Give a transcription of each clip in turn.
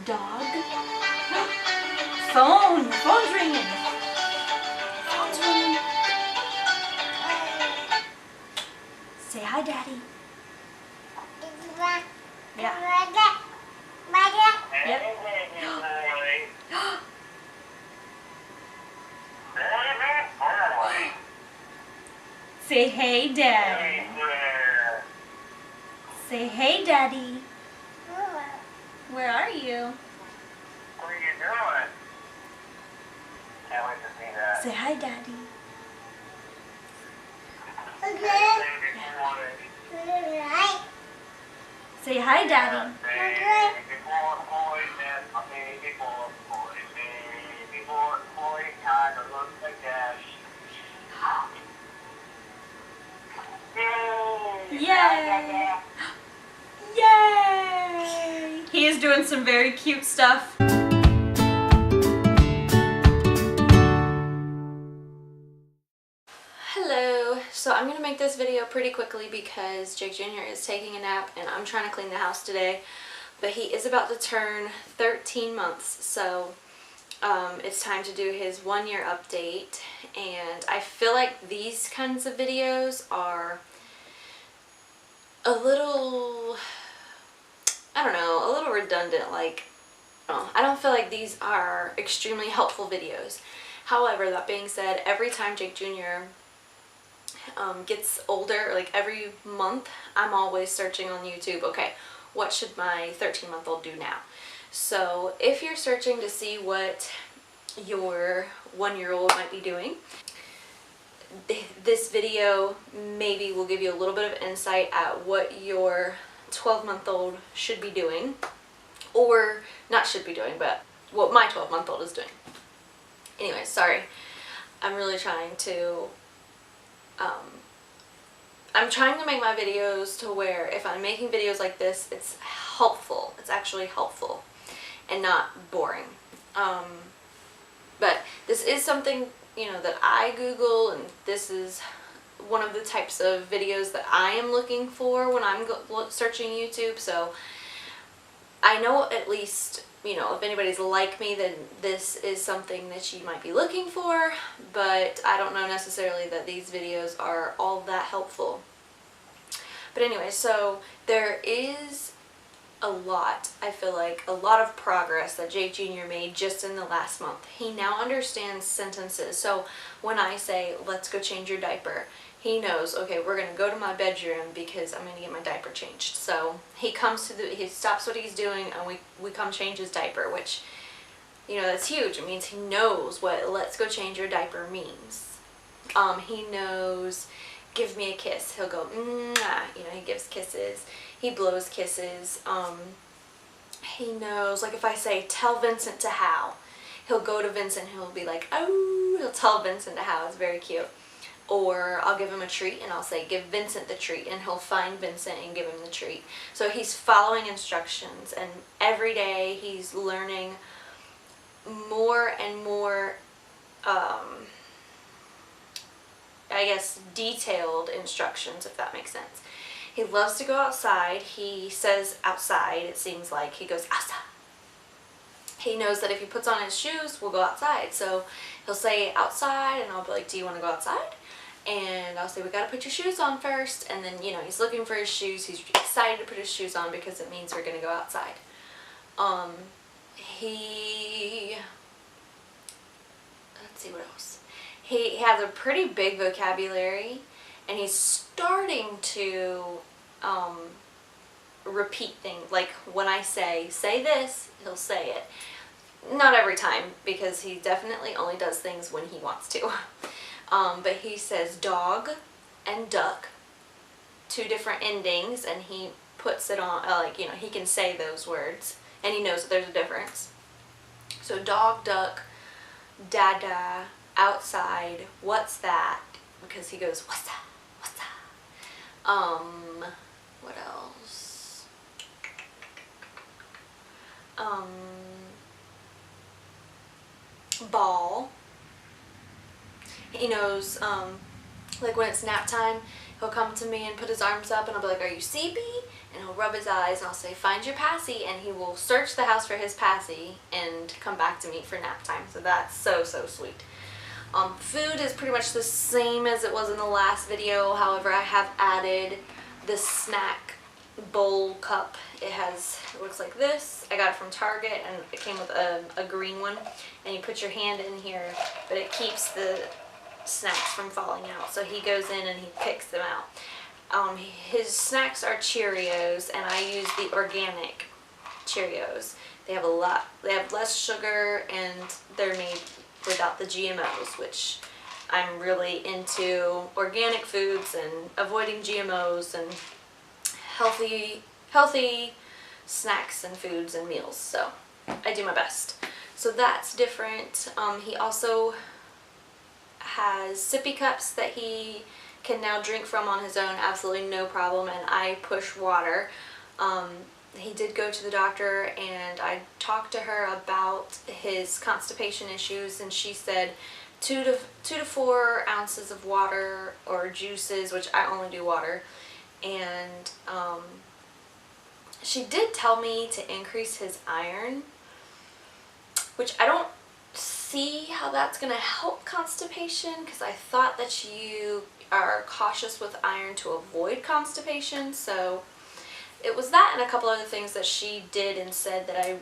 Dog. Phone. Phone's ringing. Phone's ringing. Say hi, Daddy. Yeah. Yep. Say hey, Daddy. Say hey, Daddy. Where are you? What are you doing? Can't wait to see that. Say hi, Daddy. Say hi, Daddy. Yay! Yay! He is doing some very cute stuff. Hello. So I'm going to make this video pretty quickly because Jake Jr. is taking a nap and I'm trying to clean the house today. But he is about to turn 13 months, so it's time to do his 1-year update. And I feel like these kinds of videos are a little, I don't know, a little redundant. Like, I don't feel like these are extremely helpful videos. However, that being said, every time Jake Jr. Gets older, like every month, I'm always searching on YouTube, okay, what should my 13-month-old do now? So if you're searching to see what your 1-year-old might be doing, this video maybe will give you a little bit of insight at what your 12-month-old should be doing, or not should be doing, but what my 12-month-old is doing. Anyway, sorry, I'm really trying to I'm trying to make my videos to where if I'm making videos like this, it's helpful. It's actually helpful and not boring. But this is something, you know, that I Google, and this is one of the types of videos that I am looking for when I'm searching YouTube. So I know at least, you know, if anybody's like me, then this is something that you might be looking for, but I don't know necessarily that these videos are all that helpful. But anyway, so there is a lot, I feel like, a lot of progress that Jake Jr. made just in the last month. He now understands sentences. So when I say, let's go change your diaper, he knows, okay, we're going to go to my bedroom because I'm going to get my diaper changed. So he comes to he stops what he's doing and we come change his diaper, which, you know, that's huge. It means he knows what let's go change your diaper means. He knows, give me a kiss. He'll go, mwah. You know, he gives kisses. He blows kisses. He knows, like if I say, tell Vincent to howl, he'll go to Vincent, he'll be like, oh, he'll tell Vincent to howl. It's very cute. Or I'll give him a treat and I'll say, give Vincent the treat, and he'll find Vincent and give him the treat. So he's following instructions, and every day he's learning more and more, I guess, detailed instructions, if that makes sense. He loves to go outside. He says outside, it seems like. He goes outside. He knows that if he puts on his shoes, we'll go outside. So he'll say outside, and I'll be like, do you want to go outside? And I'll say, we got to put your shoes on first. And then, you know, he's looking for his shoes. He's excited to put his shoes on because it means we're going to go outside. Let's see what else. He has a pretty big vocabulary, and he's starting to repeat things. Like when I say this, he'll say it. Not every time, because he definitely only does things when he wants to. But he says dog and duck, 2 different endings, and he puts it on, like, you know, he can say those words, and he knows that there's a difference. So dog, duck, dada, outside, what's that? Because he goes, what's that? What's that? What else? Ball. He knows Like when it's nap time, he'll come to me and put his arms up and I'll be like, are you sleepy? And he'll rub his eyes and I'll say, find your passy, and he will search the house for his passy and come back to me for nap time. So that's so sweet. Food is pretty much the same as it was in the last video. However, I have added the snack bowl cup. It looks like this. I got it from Target and it came with a green one, and you put your hand in here, but it keeps the snacks from falling out. So he goes in and he picks them out. His snacks are Cheerios, and I use the organic Cheerios. They have less sugar, and they're made without the GMOs, which I'm really into organic foods and avoiding GMOs and healthy snacks and foods and meals. So I do my best. So that's different. He also has sippy cups that he can now drink from on his own, absolutely no problem, and I push water. He did go to the doctor, and I talked to her about his constipation issues, and she said 2 to 4 ounces of water or juices, which I only do water. And she did tell me to increase his iron, which I don't see how that's going to help constipation, because I thought that you are cautious with iron to avoid constipation. So it was that and a couple other things that she did and said that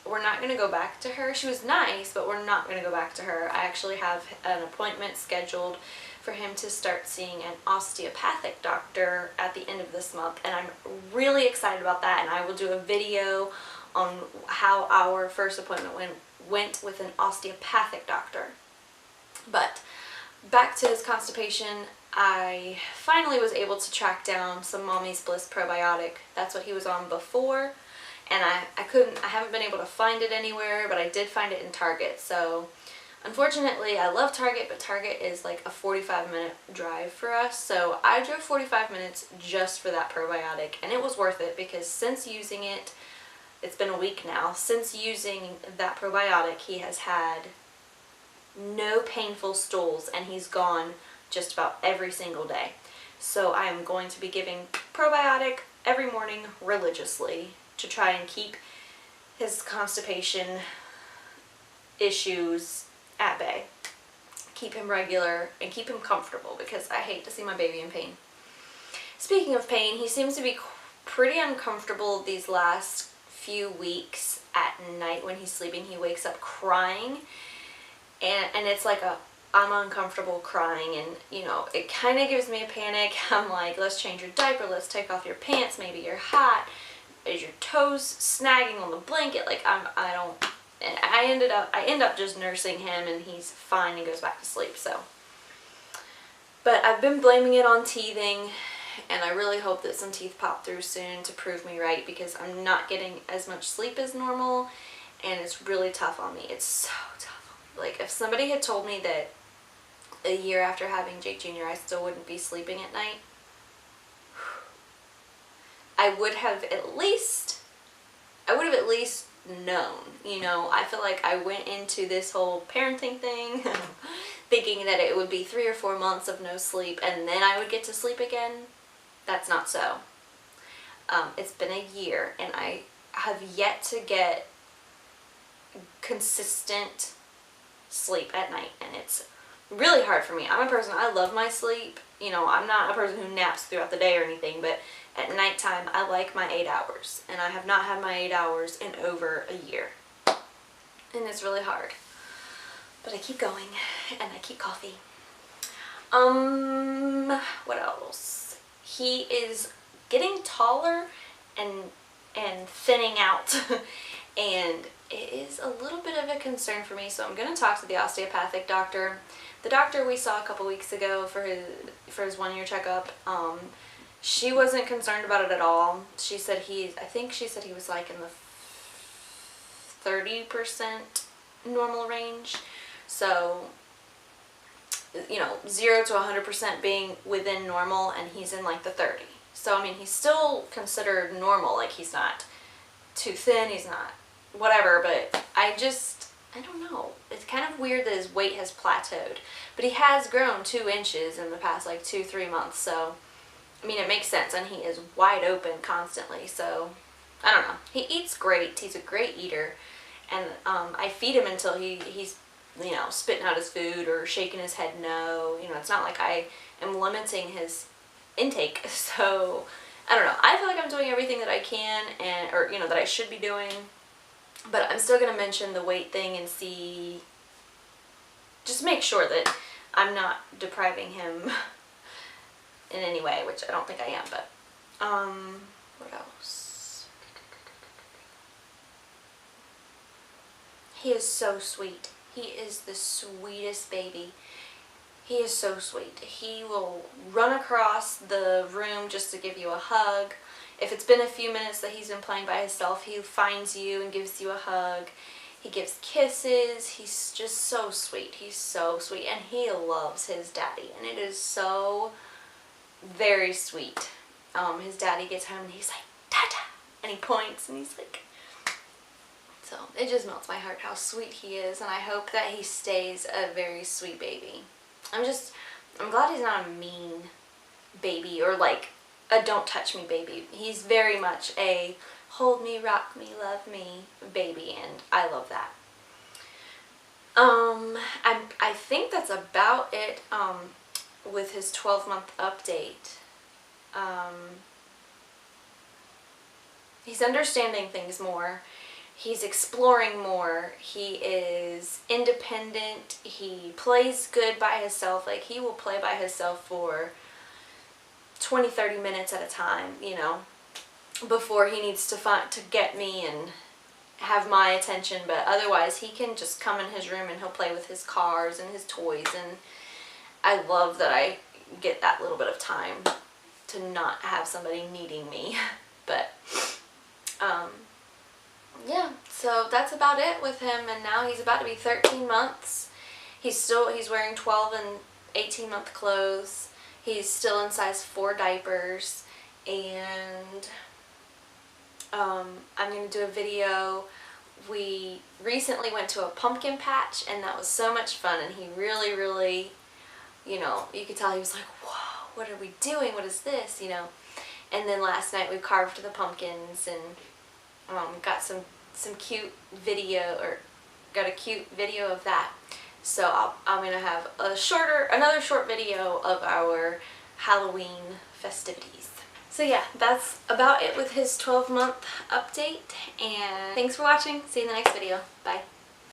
we're not going to go back to her. She was nice, but we're not going to go back to her. I actually have an appointment scheduled for him to start seeing an osteopathic doctor at the end of this month, and I'm really excited about that, and I will do a video on how our first appointment went with an osteopathic doctor. But back to his constipation, I finally was able to track down some Mommy's Bliss probiotic. That's what he was on before, and I haven't been able to find it anywhere, but I did find it in Target. So unfortunately, I love Target, but Target is like a 45-minute drive for us. So I drove 45 minutes just for that probiotic, and it was worth it, because since using it, it's been a week now, since using that probiotic, he has had no painful stools, and he's gone just about every single day. So I am going to be giving probiotic every morning religiously to try and keep his constipation issues at bay, keep him regular, and keep him comfortable, because I hate to see my baby in pain. Speaking of pain, he seems to be pretty uncomfortable these last few weeks at night when he's sleeping. He wakes up crying, and it's like I'm uncomfortable crying, and you know, it kind of gives me a panic. I'm like, let's change your diaper, let's take off your pants, maybe you're hot, is your toes snagging on the blanket? Like I end up just nursing him, and he's fine and goes back to sleep. So, but I've been blaming it on teething, and I really hope that some teeth pop through soon to prove me right, because I'm not getting as much sleep as normal, and it's really tough on me. It's so tough on me. Like, if somebody had told me that a year after having Jake Jr. I still wouldn't be sleeping at night, I would have at least known. You know, I feel like I went into this whole parenting thing thinking that it would be 3 or 4 months of no sleep and then I would get to sleep again. That's not so. It's been a year, and I have yet to get consistent sleep at night, and it's really hard for me. I'm a person, I love my sleep. You know, I'm not a person who naps throughout the day or anything, but at nighttime I like my 8 hours, and I have not had my 8 hours in over a year, and it's really hard, but I keep going and I keep coffee. What else? He is getting taller and thinning out and it is a little bit of a concern for me, so I'm going to talk to the osteopathic doctor. The doctor we saw a couple weeks ago for his 1-year checkup, she wasn't concerned about it at all. She said I think she said he was like in the 30% normal range. So, you know, 0 to 100% being within normal, and he's in like the 30. So, I mean, he's still considered normal. Like, he's not too thin, he's not whatever, but I just, I don't know. It's kind of weird that his weight has plateaued. But he has grown 2 inches in the past like 2-3 months. So, I mean, it makes sense. And he is wide open constantly. So, I don't know. He eats great. He's a great eater. And I feed him until he's, you know, spitting out his food or shaking his head no. You know, it's not like I am limiting his intake. So, I don't know. I feel like I'm doing everything that I can or, you know, that I should be doing. But I'm still going to mention the weight thing and see, just make sure that I'm not depriving him in any way, which I don't think I am, but, what else? He is so sweet. He is the sweetest baby. He is so sweet. He will run across the room just to give you a hug. If it's been a few minutes that he's been playing by himself, he finds you and gives you a hug. He gives kisses. He's just so sweet. He's so sweet. And he loves his daddy. And it is so very sweet. His daddy gets home and he's like, Dada! And he points and he's like... So it just melts my heart how sweet he is. And I hope that he stays a very sweet baby. I'm glad he's not a mean baby or like a don't touch me baby. He's very much a hold me, rock me, love me baby, and I love that. I think that's about it with his 12-month update. He's understanding things more. He's exploring more. He is independent. He plays good by himself. Like, he will play by himself for 20-30 minutes at a time, you know, before he needs to get me and have my attention. But otherwise, he can just come in his room and he'll play with his cars and his toys. And I love that I get that little bit of time to not have somebody needing me. But, yeah, so that's about it with him. And now he's about to be 13 months. He's wearing 12 and 18-month clothes. He's still in size 4 diapers, and I'm going to do a video. We recently went to a pumpkin patch, and that was so much fun, and he really, really, you know, you could tell he was like, whoa, what are we doing? What is this, you know? And then last night we carved the pumpkins and got some cute video, or got a cute video of that. So I'm going to have another short video of our Halloween festivities. So yeah, that's about it with his 12-month update. And thanks for watching. See you in the next video. Bye.